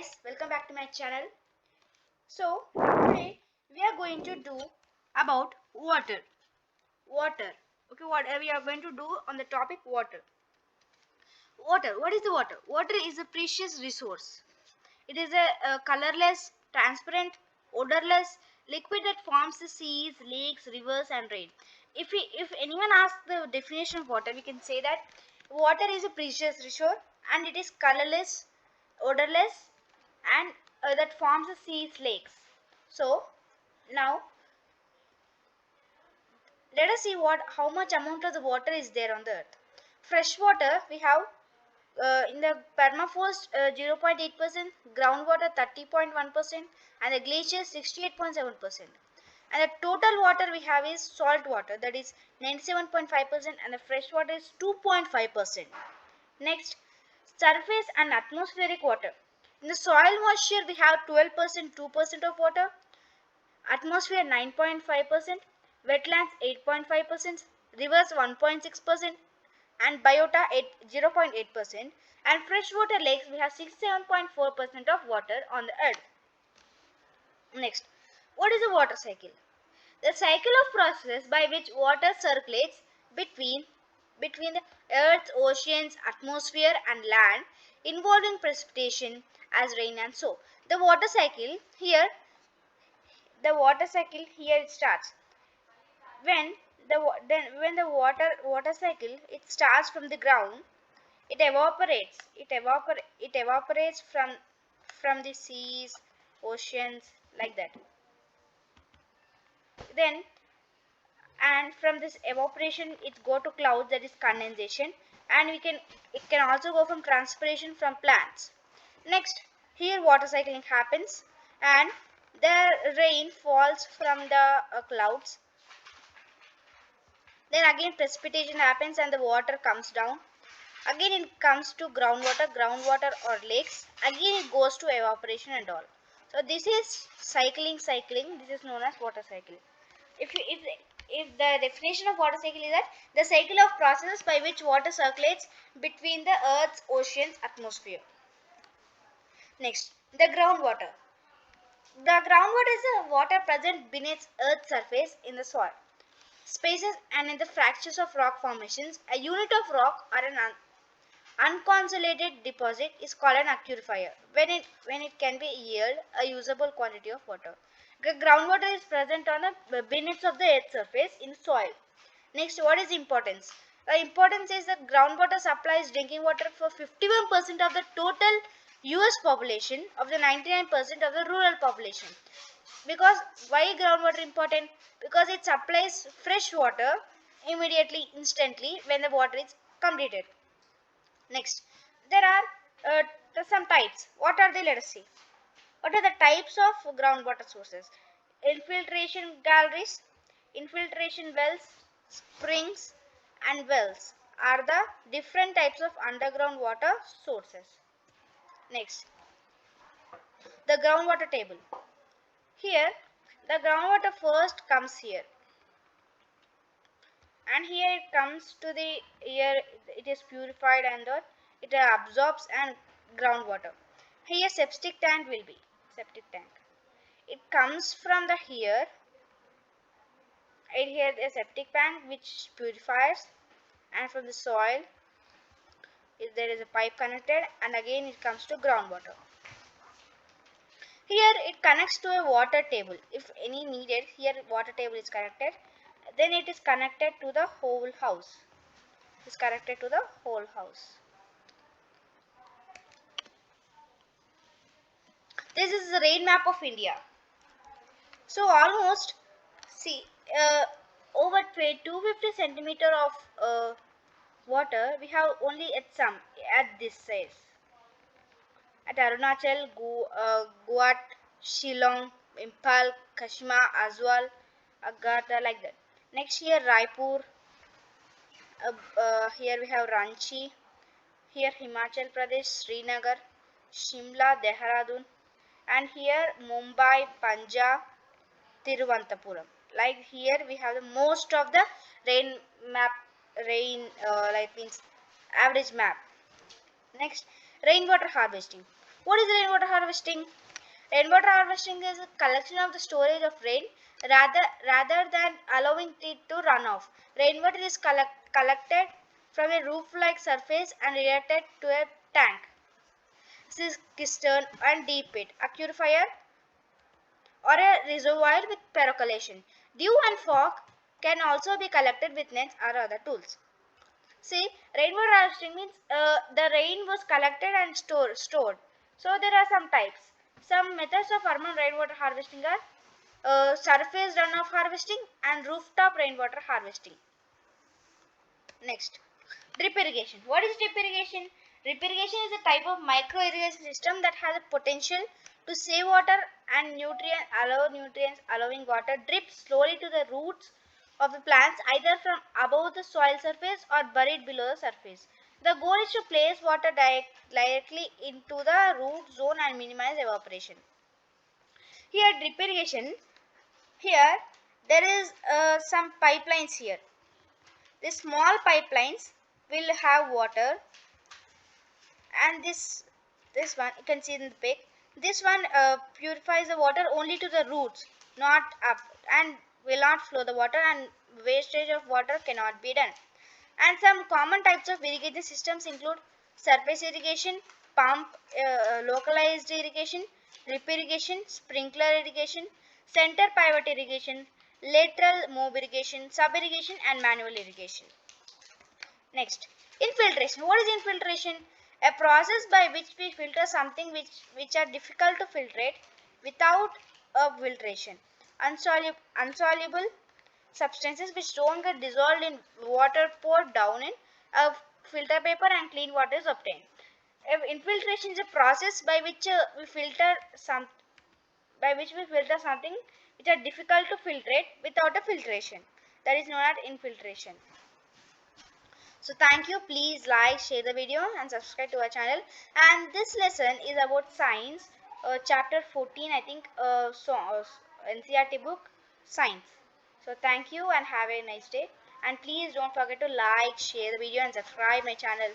guys, welcome back to my channel. So today we are going to do about water. Water. Okay, what we are going to do on the topic water. Water. What is the water? Water is a precious resource. It is a colorless, transparent, odorless liquid that forms the seas, lakes, rivers, and rain. If anyone asks the definition of water, we can say that water is a precious resource and it is colorless, odorless, and that forms the seas, lakes. So now let us see what how much amount of the water is there on the earth. Fresh water we have in the permafrost 0.8%, groundwater 30.1%, and the glaciers 68.7%. And the total water we have is salt water, that is 97.5%, and the fresh water is 2.5%. Next, surface and atmospheric water. In the soil moisture we have 12%, 2% of water, atmosphere 9.5%, wetlands 8.5%, rivers 1.6%, and biota 0.8%, and freshwater lakes we have 67.4% of water on the earth. Next, what is a water cycle? The cycle of process by which water circulates between the earth's oceans, atmosphere, and land, involving precipitation as rain and so. The water cycle here it starts when the water cycle it starts from the ground. It evaporates from the seas, oceans, like that. Then, and from this evaporation it go to clouds, that is condensation, and it can also go from transpiration from plants. Next, here water cycling happens, and the rain falls from the clouds. Then again precipitation happens and the water comes down. Again it comes to groundwater or lakes. Again it goes to evaporation and all. So this is cycling. This is known as water cycle. If the definition of water cycle is that the cycle of processes by which water circulates between the earth's oceans atmosphere. Next, the groundwater. The groundwater is the water present beneath earth's surface in the soil spaces and in the fractures of rock formations. A unit of rock or an unconsolidated deposit is called an aquifer when it can be yield a usable quantity of water. The groundwater is present on the beneath of the earth's surface in soil. Next, what is importance? The importance is that groundwater supplies drinking water for 51% of the total US population of the 99% of the rural population. Because why groundwater important? Because it supplies fresh water immediately, instantly when the water is completed. Next, there are some types. What are they? Let us see. What are the types of groundwater sources? Infiltration galleries, infiltration wells, springs, and wells are the different types of underground water sources. Next, the groundwater table. Here, the groundwater first comes here, and here it comes to the here it is purified and it absorbs and groundwater. Here septic tank will be septic tank. It comes from the here and here the septic tank which purifies, and from the soil there is a pipe connected, and again it comes to groundwater. Here it connects to a water table. If any needed, here water table is connected. Then it is connected to the whole house. It is connected to the whole house. This is the rain map of India. So almost see over 250 centimeter of water we have only at this size. At Arunachal, Guwahati, Shillong, Impal, Kashima, Aswal, Agartha, like that. Next here Raipur, here we have Ranchi, here Himachal Pradesh, Srinagar, Shimla, Dehradun, and here Mumbai, Punjab, Tiruvananthapuram. Like here we have the most of the rain map, like means average map. Next, rainwater harvesting. What is rainwater harvesting? Rainwater harvesting is a collection of the storage of rain rather than allowing it to run off. Rainwater is collected from a roof-like surface and redirected to a tank, cistern, and deep pit, aquifer, or a reservoir with percolation. Dew and fog can also be collected with nets or other tools. See, rainwater harvesting means the rain was collected and stored. So there are some types. Some methods of urban rainwater harvesting are surface runoff harvesting and rooftop rainwater harvesting. Next, drip irrigation. What is drip irrigation? Drip irrigation is a type of micro irrigation system that has a potential to save water and nutrients, allowing water drip slowly to the roots of the plants either from above the soil surface or buried below the surface. The goal is to place water directly into the root zone and minimize evaporation. Here, drip irrigation. Here, there is some pipelines here. The small pipelines will have water, and this one you can see in the pic. This one purifies the water only to the roots, not up, and will not flow the water, and wastage of water cannot be done. And some common types of irrigation systems include surface irrigation, pump localized irrigation, drip irrigation, sprinkler irrigation, center pivot irrigation, lateral move irrigation, sub irrigation, and manual irrigation. Next, infiltration. What is infiltration? A process by which we filter something which are difficult to filtrate without a filtration. Unsoluble substances which don't get dissolved in water poured down in a filter paper and clean water is obtained. Infiltration is a process by which we filter something which are difficult to filtrate without a filtration. That is known as infiltration. So thank you. Please like, share the video and subscribe to our channel. And this lesson is about science, chapter 14, I think, NCERT book, science. So thank you and have a nice day. And please don't forget to like, share the video and subscribe my channel.